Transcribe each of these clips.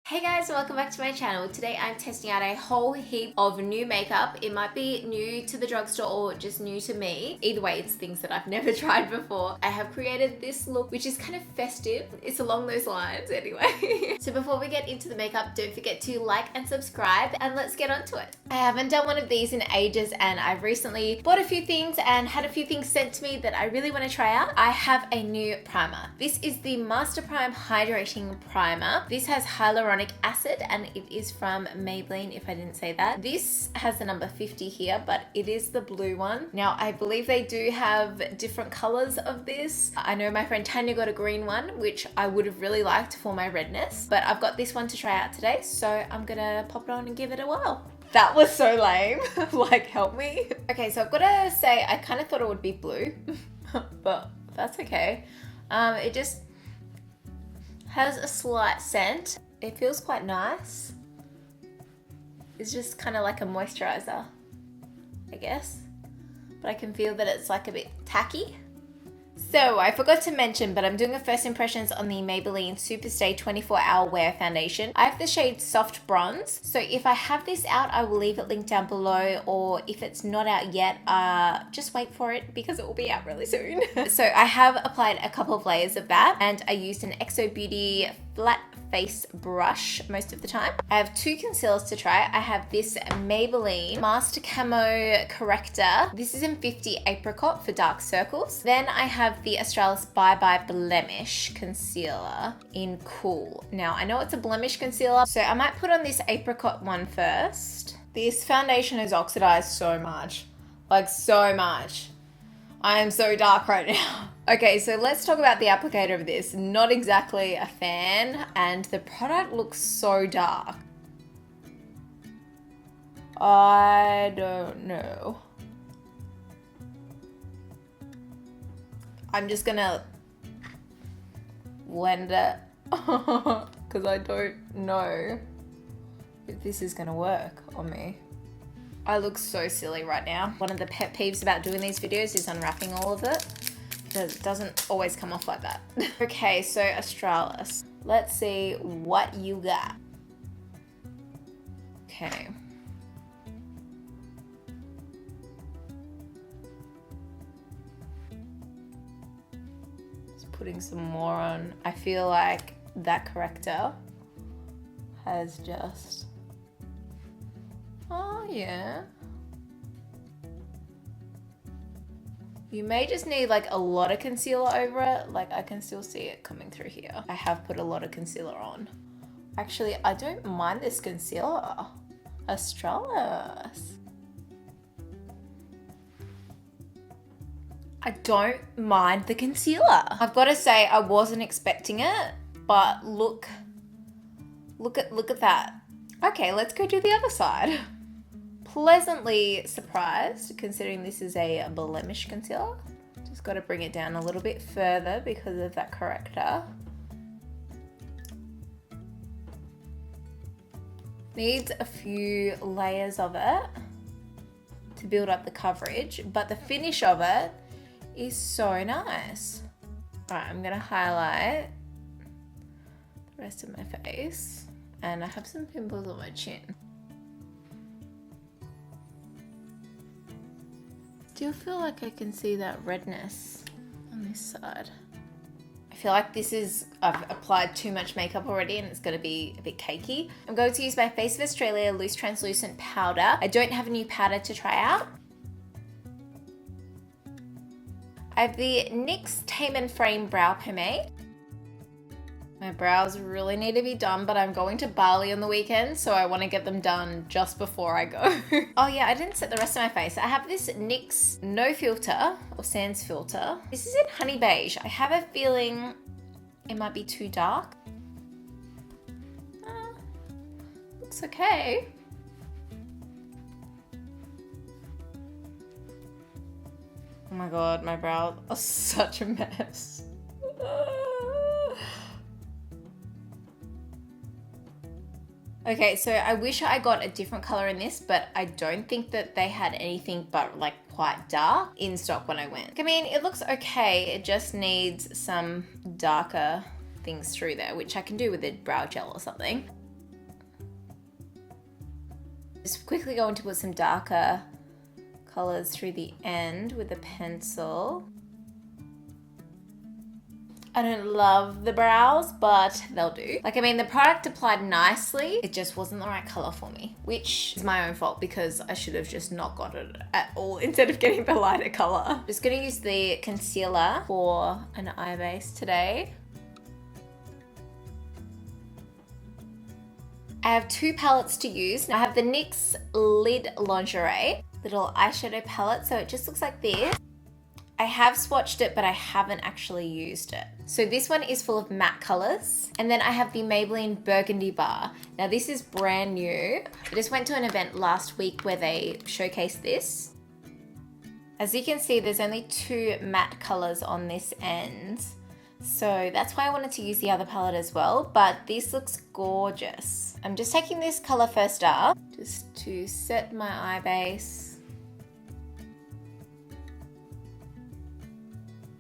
Hey guys, welcome back to my channel. Today I'm testing out a whole heap of new makeup. It might be new to the drugstore or just new to me. Either way, it's things that I've never tried before. I have created this look, which is kind of festive. It's along those lines anyway. So before we get into the makeup, don't forget to like and subscribe and let's get on to it. I haven't done one of these in ages and I've recently bought a few things and had a few things sent to me that I really want to try out. I have a new primer. This is the Master Prime Hydrating Primer. This has hyaluronic acid and it is from Maybelline, if I didn't say that. This has the number 50 here, but it is the blue one. Now, I believe they do have different colors of this. I know my friend Tanya got a green one, which I would have really liked for my redness, but I've got this one to try out today, so I'm gonna pop it on and give it a whirl. That was so lame. Like, help me. Okay, so I've got to say, I kind of thought it would be blue, but that's okay. It just has a slight scent. It feels quite nice. It's just kind of like a moisturizer, I guess. But I can feel that it's like a bit tacky. So I forgot to mention, but I'm doing a first impressions on the Maybelline Superstay 24-Hour Wear Foundation. I have the shade Soft Bronze. So if I have this out, I will leave it linked down below, or if it's not out yet, just wait for it because it will be out really soon. So I have applied a couple of layers of that and I used an XO Beauty flat face brush most of the time. I have two concealers to try. I have this Maybelline Master Camo Corrector. This is in 50 Apricot for dark circles. Then I have the Australis Bye Bye Blemish Concealer in Cool. Now, I know it's a blemish concealer, so I might put on this Apricot one first. This foundation has oxidized so much. Like, so much. I am so dark right now. Okay, so let's talk about the applicator of this. Not exactly a fan, and the product looks so dark. I don't know. I'm just gonna blend it because I don't know if this is gonna work on me. I look so silly right now. One of the pet peeves about doing these videos is unwrapping all of it. It doesn't always come off like that. Okay, so Australis. Let's see what you got. Okay. Just putting some more on. I feel like that corrector has just... Oh, yeah. You may just need like a lot of concealer over it. Like, I can still see it coming through here. I have put a lot of concealer on. Actually, I don't mind this concealer. Australis. I don't mind the concealer. I've got to say, I wasn't expecting it, but look at that. Okay, let's go do the other side. Pleasantly surprised considering this is a blemish concealer. Just got to bring it down a little bit further because of that corrector. Needs a few layers of it to build up the coverage, but the finish of it is so nice. All right, I'm gonna highlight the rest of my face, and I have some pimples on my chin. Still feel like I can see that redness on this side. I feel like I've applied too much makeup already and it's gonna be a bit cakey. I'm going to use my Face of Australia Loose Translucent Powder. I don't have a new powder to try out. I have the NYX Tame and Frame Brow Pomade. My brows really need to be done, but I'm going to Bali on the weekend, so I want to get them done just before I go. Oh yeah, I didn't set the rest of my face. I have this NYX No Filter, or Sans Filter. This is in Honey Beige. I have a feeling it might be too dark. Looks okay. Oh my god, my brows are such a mess. Okay, so I wish I got a different color in this, but I don't think that they had anything but like quite dark in stock when I went. I mean, it looks okay. It just needs some darker things through there, which I can do with a brow gel or something. Just quickly going to put some darker colors through the end with a pencil. I don't love the brows, but they'll do. Like, I mean, the product applied nicely. It just wasn't the right color for me, which is my own fault because I should have just not got it at all instead of getting the lighter color. Just gonna use the concealer for an eye base today. I have two palettes to use. Now I have the NYX Lid Lingerie little eyeshadow palette, so it just looks like this. I have swatched it, but I haven't actually used it. So this one is full of matte colors. And then I have the Maybelline Burgundy Bar. Now this is brand new. I just went to an event last week where they showcased this. As you can see, there's only two matte colors on this end. So that's why I wanted to use the other palette as well, but this looks gorgeous. I'm just taking this color first up, just to set my eye base.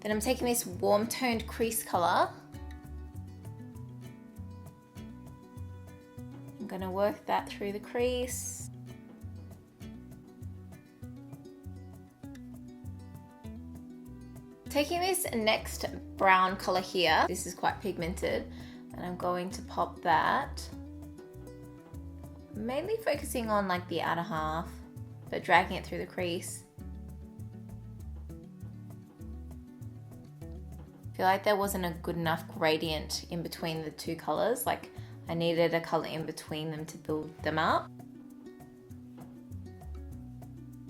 Then I'm taking this warm toned crease color. I'm gonna work that through the crease. Taking this next brown color here, this is quite pigmented, and I'm going to pop that. Mainly focusing on like the outer half, but dragging it through the crease. I feel like there wasn't a good enough gradient in between the two colors. Like, I needed a color in between them to build them up.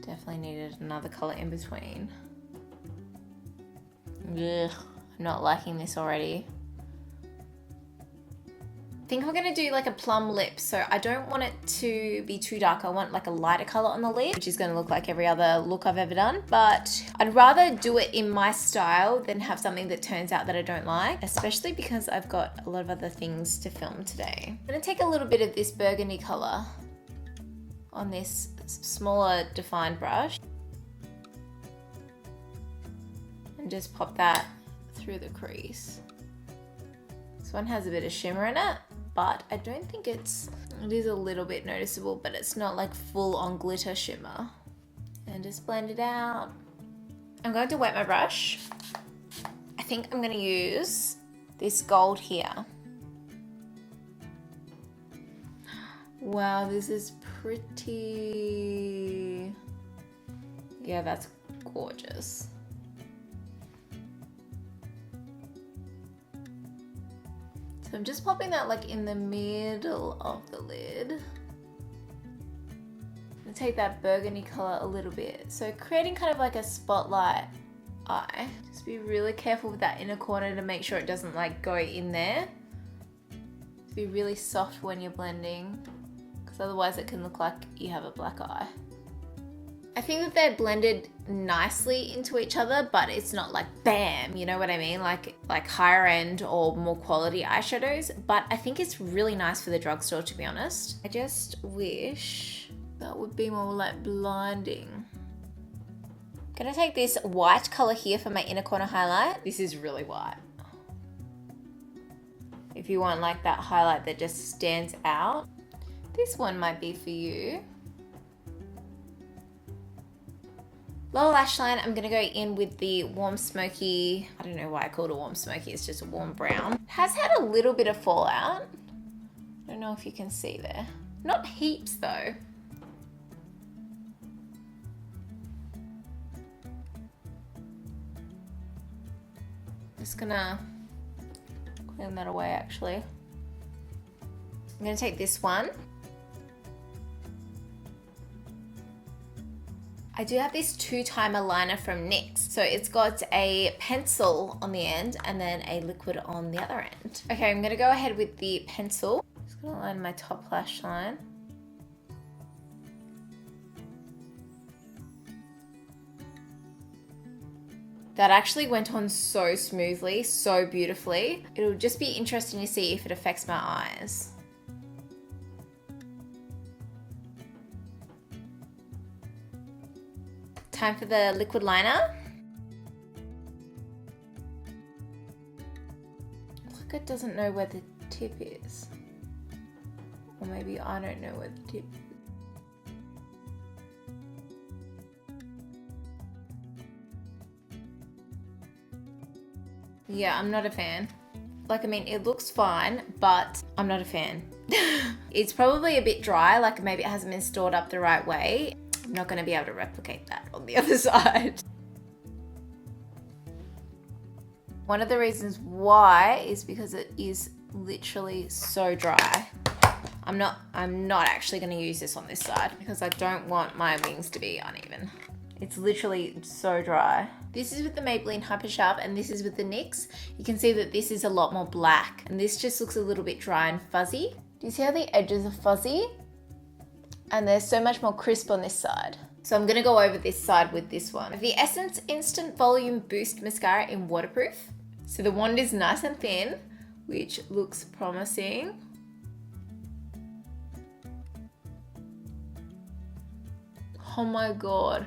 Definitely needed another color in between. Ugh, I'm not liking this already. I think I'm gonna do like a plum lip, so I don't want it to be too dark. I want like a lighter color on the lid, which is gonna look like every other look I've ever done. But I'd rather do it in my style than have something that turns out that I don't like, especially because I've got a lot of other things to film today. I'm gonna take a little bit of this burgundy color on this smaller defined brush and just pop that through the crease. This one has a bit of shimmer in it, but I don't think it is a little bit noticeable, but it's not like full on glitter shimmer. And just blend it out. I'm going to wet my brush. I think I'm gonna use this gold here. Wow, this is pretty. Yeah, that's gorgeous. So I'm just popping that like in the middle of the lid. I'm gonna take that burgundy color a little bit. So creating kind of like a spotlight eye. Just be really careful with that inner corner to make sure it doesn't like go in there. Just be really soft when you're blending, because otherwise it can look like you have a black eye. I think that they're blended nicely into each other, but it's not like bam, you know what I mean? Like higher end or more quality eyeshadows, but I think it's really nice for the drugstore, to be honest. I just wish that would be more like blinding. I'm gonna take this white color here for my inner corner highlight. This is really white. If you want like that highlight that just stands out, this one might be for you. Lower lash line, I'm gonna go in with the warm smoky, I don't know why I called it warm smoky, it's just a warm brown. It has had a little bit of fallout. I don't know if you can see there. Not heaps though. Just gonna clean that away actually. I'm gonna take this one. I do have this 2-timer liner from NYX. So it's got a pencil on the end and then a liquid on the other end. Okay, I'm gonna go ahead with the pencil. Just gonna line my top lash line. That actually went on so smoothly, so beautifully. It'll just be interesting to see if it affects my eyes. Time for the liquid liner. Look, it doesn't know where the tip is. Or maybe I don't know where the tip is. Yeah, I'm not a fan. Like, I mean, it looks fine, but I'm not a fan. It's probably a bit dry, like maybe it hasn't been stored up the right way. I'm not going to be able to replicate that on the other side. One of the reasons why is because it is literally so dry. I'm not actually going to use this on this side because I don't want my wings to be uneven. It's literally so dry. This is with the Maybelline Hyper Sharp and this is with the NYX. You can see that this is a lot more black and this just looks a little bit dry and fuzzy. Do you see how the edges are fuzzy? And they're so much more crisp on this side. So I'm gonna go over this side with this one. The Essence Instant Volume Boost Mascara in Waterproof. So the wand is nice and thin, which looks promising. Oh my God.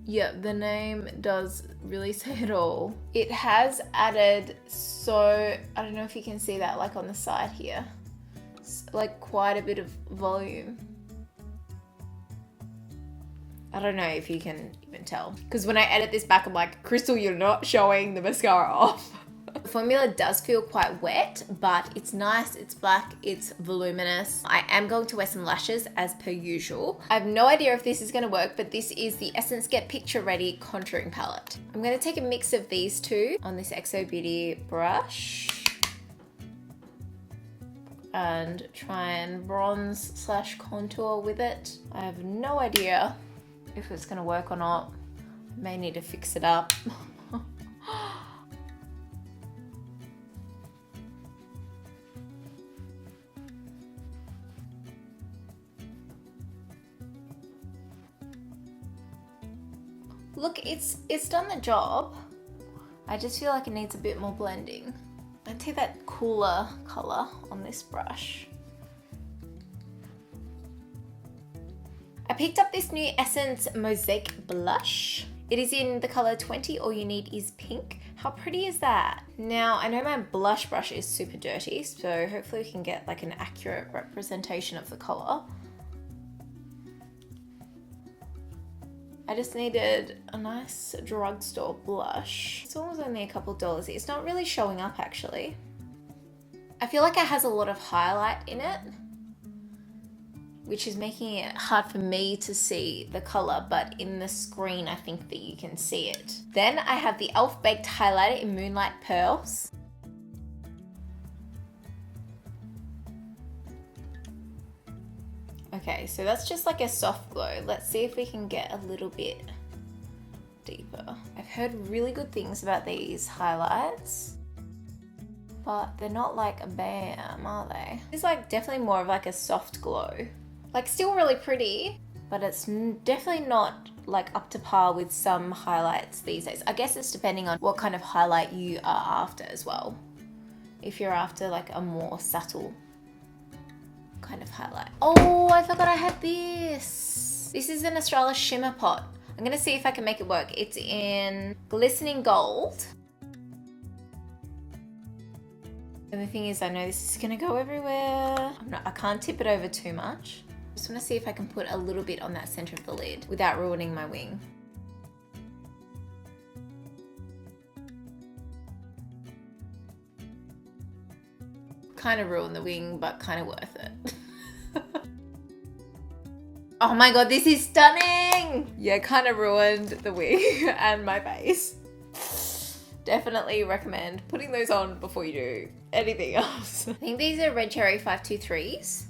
Yeah, the name does really say it all. It has added I don't know if you can see that like on the side here. It's like quite a bit of volume. I don't know if you can even tell. Because when I edit this back, I'm like, Crystal, you're not showing the mascara off. The formula does feel quite wet, but it's nice, it's black, it's voluminous. I am going to wear some lashes as per usual. I have no idea if this is gonna work, but this is the Essence Get Picture Ready Contouring Palette. I'm gonna take a mix of these two on this XO Beauty brush and try and bronze / contour with it. I have no idea if it's gonna work or not. I may need to fix it up. Look, it's done the job. I just feel like it needs a bit more blending. I take that cooler color on this brush. I picked up this new Essence Mosaic blush. It is in the color 20, all you need is pink. How pretty is that? Now, I know my blush brush is super dirty, so hopefully we can get like an accurate representation of the color. I just needed a nice drugstore blush. This one was only a couple dollars. It's not really showing up actually. I feel like it has a lot of highlight in it, which is making it hard for me to see the color, but in the screen I think that you can see it. Then I have the e.l.f. Baked Highlighter in Moonlight Pearls. Okay, so that's just like a soft glow. Let's see if we can get a little bit deeper. I've heard really good things about these highlights, but they're not like a bam, are they? It's like definitely more of like a soft glow. Like still really pretty, but it's definitely not like up to par with some highlights these days. I guess it's depending on what kind of highlight you are after as well. If you're after like a more subtle kind of highlight. Oh, I forgot I had this. This is an Australis shimmer pot. I'm gonna see if I can make it work. It's in glistening gold. And the thing is, I know this is gonna go everywhere. I can't tip it over too much. Just wanna see if I can put a little bit on that center of the lid without ruining my wing. Kind of ruined the wing, but kind of worth it. Oh my God, this is stunning. Yeah, kind of ruined the wing and my face. Definitely recommend putting those on before you do anything else. I think these are Red Cherry 523s.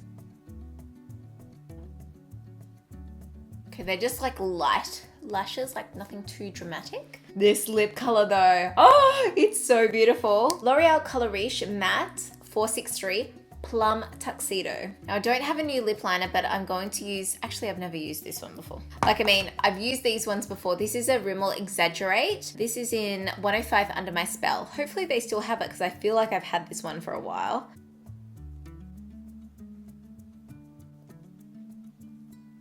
Okay, they're just like light lashes, like nothing too dramatic. This lip color though, oh, it's so beautiful. L'Oreal Color Riche Matte 463 Plum Tuxedo. Now I don't have a new lip liner, but I'm going to use, actually I've never used this one before. Like, I mean, I've used these ones before. This is a Rimmel Exaggerate. This is in 105 Under My Spell. Hopefully they still have it because I feel like I've had this one for a while.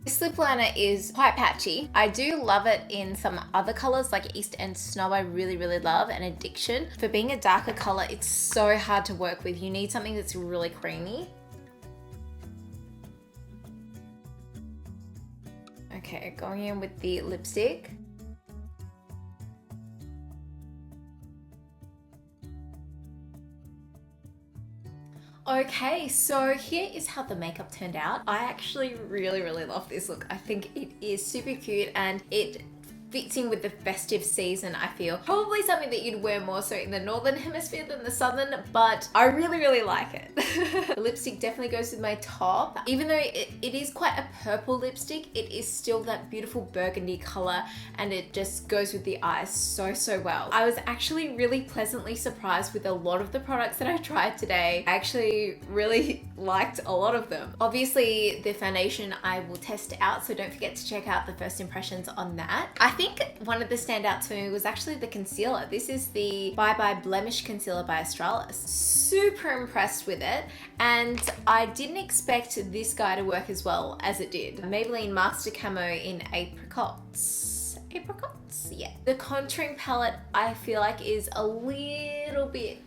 This lip liner is quite patchy. I do love it in some other colors like East End Snow I really, really love, and Addiction. For being a darker color, it's so hard to work with. You need something that's really creamy. Okay, going in with the lipstick. Okay, so here is how the makeup turned out. I actually really love this look. I think it is super cute and it fits in with the festive season, I feel. Probably something that you'd wear more so in the northern hemisphere than the southern, but I really like it. The lipstick definitely goes with my top. Even though it is quite a purple lipstick, it is still that beautiful burgundy color and it just goes with the eyes so well. I was actually really pleasantly surprised with a lot of the products that I tried today. I actually really liked a lot of them. Obviously, the foundation I will test out, so don't forget to check out the first impressions on that. I think one of the standouts for me was actually the concealer. This is the Bye Bye Blemish Concealer by Australis. Super impressed with it, and I didn't expect this guy to work as well as it did. Maybelline Master Camo in Apricots, yeah. The contouring palette I feel like is a little bit,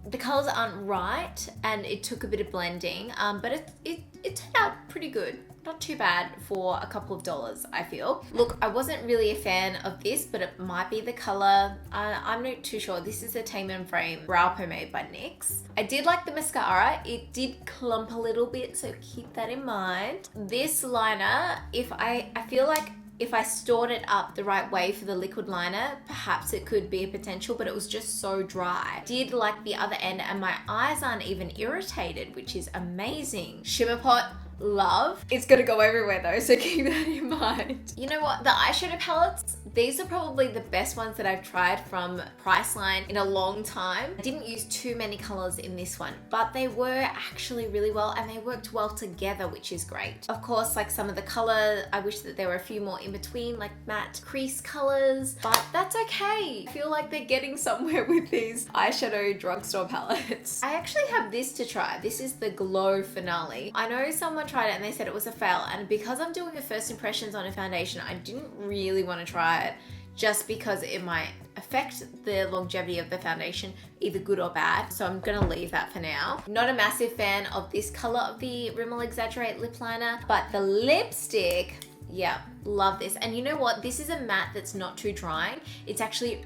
the colors aren't right and it took a bit of blending, but it turned out pretty good. Not too bad for a couple of dollars, I feel. Look, I wasn't really a fan of this, but it might be the color. I'm not too sure. This is a Tame and Frame Brow Pomade by NYX. I did like the mascara. It did clump a little bit, so keep that in mind. This liner, I feel like if I stored it up the right way for the liquid liner, perhaps it could be a potential, but it was just so dry. Did like the other end, and my eyes aren't even irritated, which is amazing. Shimmer Pot, love. It's gonna go everywhere though, so keep that in mind. You know what? The eyeshadow palettes, these are probably the best ones that I've tried from Priceline in a long time. I didn't use too many colors in this one, but they were actually really well and they worked well together, which is great. Of course, like some of the color, I wish that there were a few more in between, like matte crease colors, but that's okay. I feel like they're getting somewhere with these eyeshadow drugstore palettes. I actually have this to try. This is the Glow Finale. I know someone tried it and they said it was a fail, and because I'm doing a first impressions on a foundation, I didn't really want to try it just because it might affect the longevity of the foundation, either good or bad. So I'm gonna leave that for now. Not a massive fan of this color of the Rimmel Exaggerate lip liner, but the lipstick, yeah, love this. And you know what? This is a matte that's not too drying. It's actually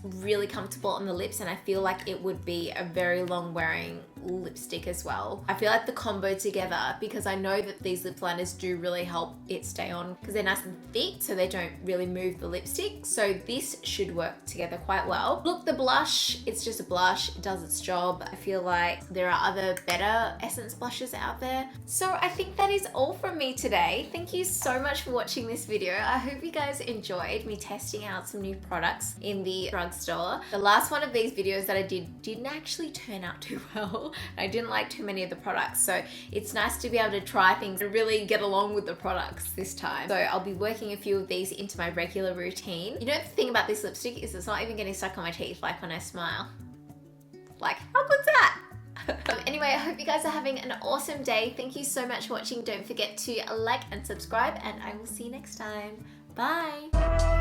really comfortable on the lips, and I feel like it would be a very long wearing lipstick as well. I feel like the combo together, because I know that these lip liners do really help it stay on because they're nice and thick, so they don't really move the lipstick. So this should work together quite well. Look, the blush, it's just a blush. It does its job. I feel like there are other better Essence blushes out there. So I think that is all from me today. Thank you so much for watching this video. I hope you guys enjoyed me testing out some new products in the drugstore. The last one of these videos that I didn't actually turn out too well. I didn't like too many of the products, so it's nice to be able to try things and really get along with the products this time. So I'll be working a few of these into my regular routine. You know, the thing about this lipstick is it's not even getting stuck on my teeth like when I smile. Like, how good's that? Anyway, I hope you guys are having an awesome day. Thank you so much for watching. Don't forget to like and subscribe, and I will see you next time. Bye.